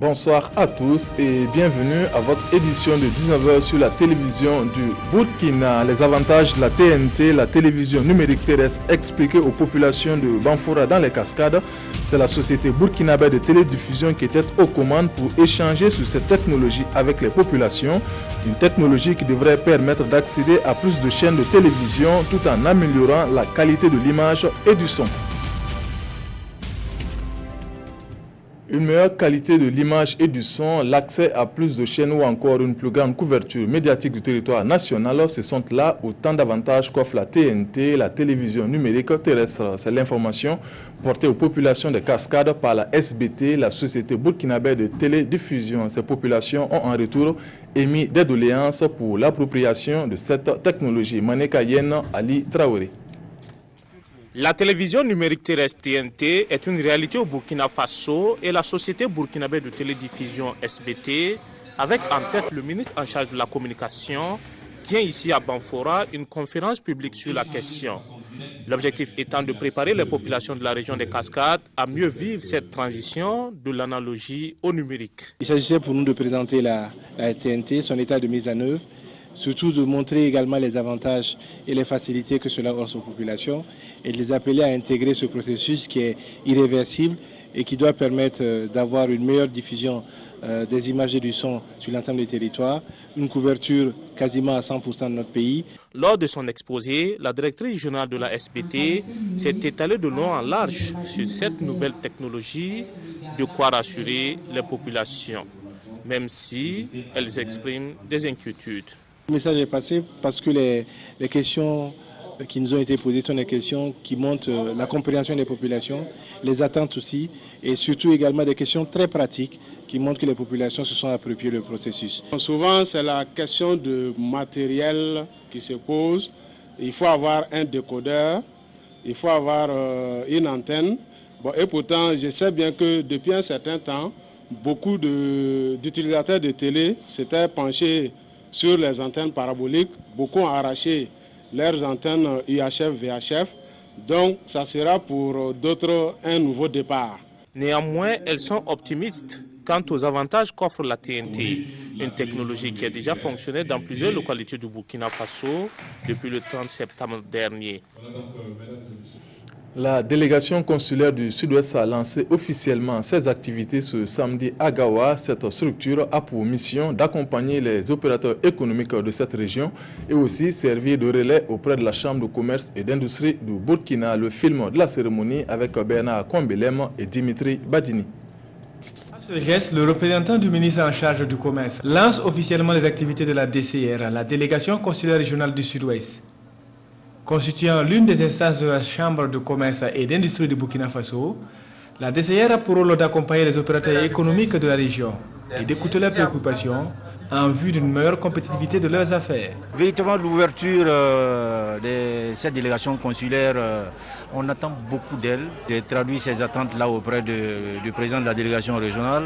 bonsoir à tous et bienvenue à votre édition de 19h sur la télévision du Burkina. Les avantages de la TNT, la télévision numérique terrestre, expliqués aux populations de Banfora dans les Cascades. C'est la société burkinabé de télédiffusion qui était aux commandes pour échanger sur cette technologie avec les populations. Une technologie qui devrait permettre d'accéder à plus de chaînes de télévision tout en améliorant la qualité de l'image et du son. Une meilleure qualité de l'image et du son, l'accès à plus de chaînes ou encore une plus grande couverture médiatique du territoire national, ce sont là autant d'avantages qu'offre la TNT, la télévision numérique terrestre. C'est l'information portée aux populations de Cascades par la SBT, la société burkinabé de télédiffusion. Ces populations ont en retour émis des doléances pour l'appropriation de cette technologie. Maneka Yen Ali Traoré. La télévision numérique terrestre TNT est une réalité au Burkina Faso et la société burkinabé de télédiffusion SBT, avec en tête le ministre en charge de la communication, tient ici à Banfora une conférence publique sur la question. L'objectif étant de préparer les populations de la région des Cascades à mieux vivre cette transition de l'analogie au numérique. Il s'agissait pour nous de présenter la TNT, son état de mise en œuvre, surtout de montrer également les avantages et les facilités que cela offre aux populations et de les appeler à intégrer ce processus qui est irréversible et qui doit permettre d'avoir une meilleure diffusion des images et du son sur l'ensemble des territoires, une couverture quasiment à 100% de notre pays. Lors de son exposé, la directrice générale de la SBT s'est étalée de long en large sur cette nouvelle technologie, de quoi rassurer les populations, même si elles expriment des inquiétudes. Le message est passé parce que les questions qui nous ont été posées sont des questions qui montrent la compréhension des populations, les attentes aussi, et surtout également des questions très pratiques qui montrent que les populations se sont appropriées le processus. Souvent, c'est la question de matériel qui se pose. Il faut avoir un décodeur, il faut avoir une antenne. Bon, et pourtant, je sais bien que depuis un certain temps, beaucoup d'utilisateurs de télé s'étaient penchés sur les antennes paraboliques. Beaucoup ont arraché leurs antennes UHF, VHF. Donc, ça sera pour d'autres un nouveau départ. Néanmoins, elles sont optimistes quant aux avantages qu'offre la TNT, une technologie qui a déjà fonctionné dans plusieurs localités du Burkina Faso depuis le 30 septembre dernier. La délégation consulaire du Sud-Ouest a lancé officiellement ses activités ce samedi à Gawa. Cette structure a pour mission d'accompagner les opérateurs économiques de cette région et aussi servir de relais auprès de la Chambre de commerce et d'industrie du Burkina. Le film de la cérémonie avec Bernard Kombelem et Dimitri Badini. À ce geste, le représentant du ministre en charge du commerce lance officiellement les activités de la DCR, la délégation consulaire régionale du Sud-Ouest. Constituant l'une des instances de la Chambre de commerce et d'industrie du Burkina Faso, la DCR a pour rôle d'accompagner les opérateurs économiques de la région et d'écouter leurs préoccupations en vue d'une meilleure compétitivité de leurs affaires. Véritablement, l'ouverture de cette délégation consulaire, on attend beaucoup d'elle. J'ai traduit ces attentes-là auprès du président de la délégation régionale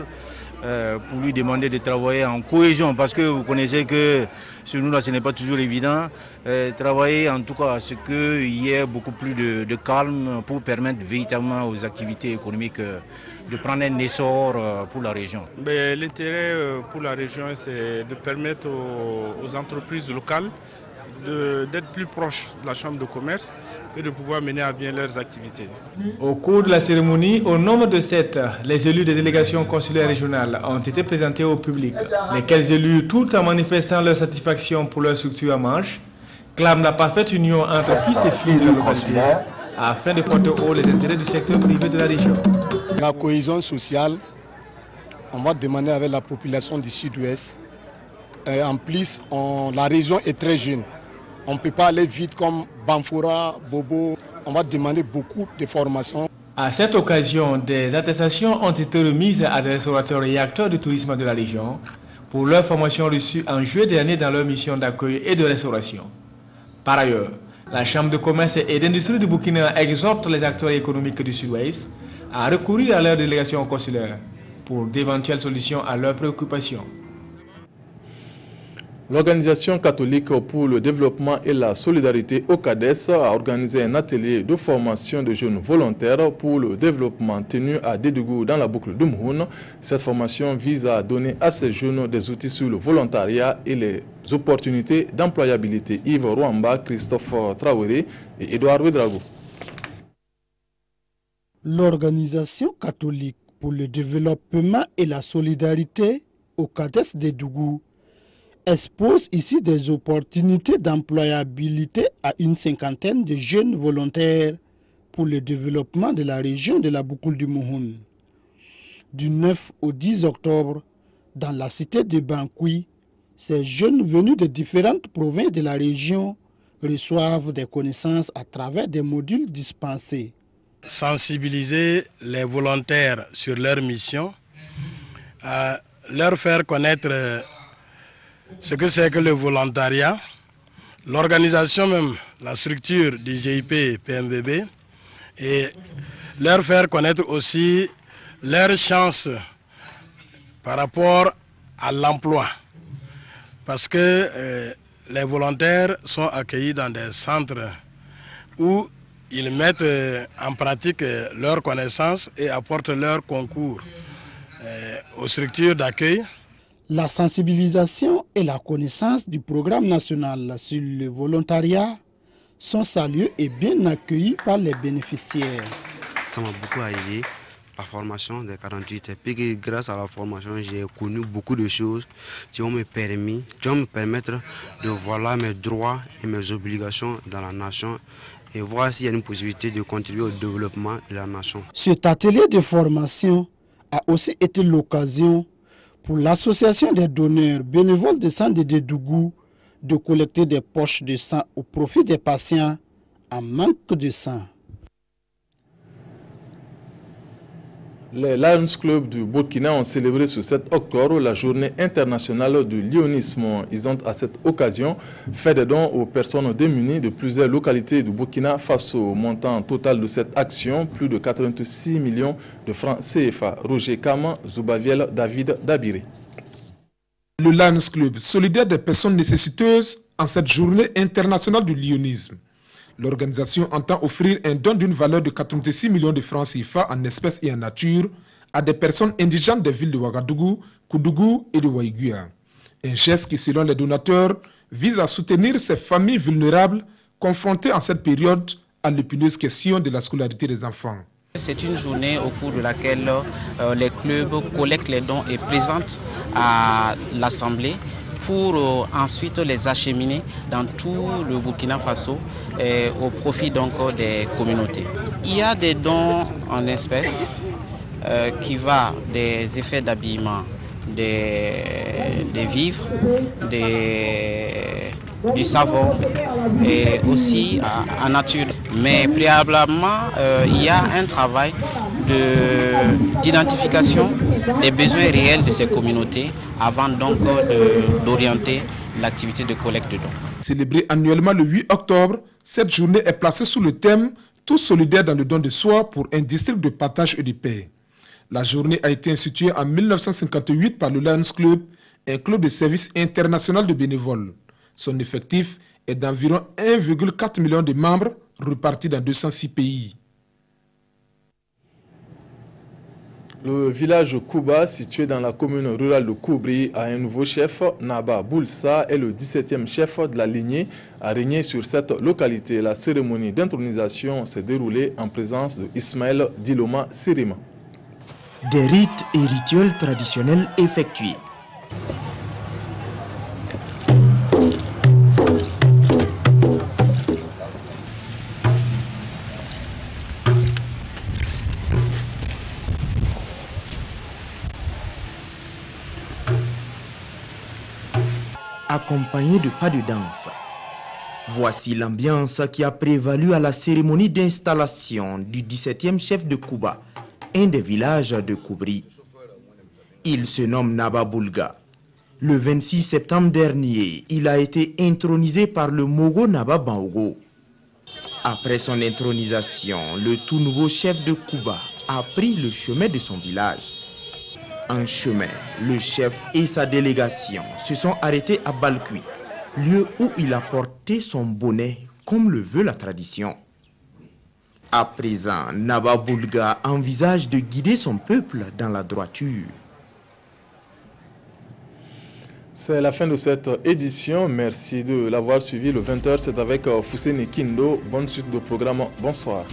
pour lui demander de travailler en cohésion, parce que vous connaissez que chez nous, là, ce n'est pas toujours évident. Travailler en tout cas à ce qu'il y ait beaucoup plus de calme pour permettre véritablement aux activités économiques de prendre un essor pour la région. L'intérêt pour la région, c'est de permettre aux entreprises locales d'être plus proches de la Chambre de commerce et de pouvoir mener à bien leurs activités. Au cours de la cérémonie, au nombre de 7, les élus des délégations consulaires régionales ont été présentés au public, lesquels élus, tout en manifestant leur satisfaction pour leur structure en marche, clament la parfaite union entre fils et filles de la localité afin de porter haut les intérêts du secteur privé de la région. La cohésion sociale, on va demander avec la population du Sud-Ouest. En plus, la région est très jeune. On ne peut pas aller vite comme Banfora, Bobo. On va demander beaucoup de formations. À cette occasion, des attestations ont été remises à des restaurateurs et acteurs du tourisme de la région pour leur formation reçue en juillet dernier dans leur mission d'accueil et de restauration. Par ailleurs, la Chambre de commerce et d'industrie du Burkina exhorte les acteurs économiques du Sud-Ouest à recourir à leur délégation consulaire pour d'éventuelles solutions à leurs préoccupations. L'Organisation catholique pour le développement et la solidarité OCADES a organisé un atelier de formation de jeunes volontaires pour le développement tenu à Dédougou dans la boucle de Mouhoun. Cette formation vise à donner à ces jeunes des outils sur le volontariat et les opportunités d'employabilité. Yves Rwamba, Christophe Traoré et Edouard Ouedrago. L'Organisation catholique pour le développement et la solidarité OCADES Dédougou expose ici des opportunités d'employabilité à une cinquantaine de jeunes volontaires pour le développement de la région de la boucle du Mouhoun. Du 9 au 10 octobre, dans la cité de Bankoui, ces jeunes venus de différentes provinces de la région reçoivent des connaissances à travers des modules dispensés. Sensibiliser les volontaires sur leur mission, leur faire connaître ce que c'est que le volontariat, l'organisation même, la structure du GIP PMVB, et leur faire connaître aussi leurs chances par rapport à l'emploi. Parce que les volontaires sont accueillis dans des centres où ils mettent en pratique leurs connaissances et apportent leur concours aux structures d'accueil. La sensibilisation et la connaissance du programme national sur le volontariat sont salués et bien accueillis par les bénéficiaires. Ça m'a beaucoup aidé, la formation des 48 et puis grâce à la formation, j'ai connu beaucoup de choses qui vont me permettre de voir mes droits et mes obligations dans la nation et voir s'il y a une possibilité de contribuer au développement de la nation. Cet atelier de formation a aussi été l'occasion pour l'association des donneurs bénévoles de sang de Dédougou de collecter des poches de sang au profit des patients en manque de sang. Les Lions Club du Burkina ont célébré ce 7 octobre la journée internationale du lionisme. Ils ont à cette occasion fait des dons aux personnes démunies de plusieurs localités du Burkina Faso. Montant total de cette action, plus de 86 millions de francs CFA. Roger Kama, Zoubaviel, David Dabiré. Le Lions Club, solidaire des personnes nécessiteuses en cette journée internationale du lionisme. L'organisation entend offrir un don d'une valeur de 86 millions de francs CFA en espèces et en nature à des personnes indigènes des villes de Ouagadougou, Koudougou et de Waïguia. Un geste qui, selon les donateurs, vise à soutenir ces familles vulnérables confrontées en cette période à l'épineuse question de la scolarité des enfants. C'est une journée au cours de laquelle les clubs collectent les dons et présentent à l'Assemblée pour ensuite les acheminer dans tout le Burkina Faso au profit donc des communautés. Il y a des dons en espèces qui vont des effets d'habillement, des vivres, du savon et aussi en nature. Mais préalablement, il y a un travail d'identification des besoins réels de ces communautés avant donc d'orienter l'activité de collecte de dons. Célébrée annuellement le 8 octobre, cette journée est placée sous le thème « Tous solidaires dans le don de soi pour un district de partage et de paix ». La journée a été instituée en 1958 par le Lions Club, un club de service international de bénévoles. Son effectif est d'environ 1,4 million de membres repartis dans 206 pays. Le village Kouba, situé dans la commune rurale de Koubri, a un nouveau chef. Naba Boulsa est le 17e chef de la lignée à régner sur cette localité. La cérémonie d'intronisation s'est déroulée en présence de Ismaël Diloma Sirima. Des rites et rituels traditionnels effectués. Accompagné de pas de danse. Voici l'ambiance qui a prévalu à la cérémonie d'installation du 17e chef de Kouba, un des villages de Koubri. Il se nomme Naba Boulga. Le 26 septembre dernier, il a été intronisé par le Mogo Naba Bango. Après son intronisation, le tout nouveau chef de Kouba a pris le chemin de son village. En chemin, le chef et sa délégation se sont arrêtés à Balkui, lieu où il a porté son bonnet comme le veut la tradition. À présent, Naba Boulga envisage de guider son peuple dans la droiture. C'est la fin de cette édition. Merci de l'avoir suivi. Le 20h, c'est avec Fousseni Kindo. Bonne suite de programme. Bonsoir.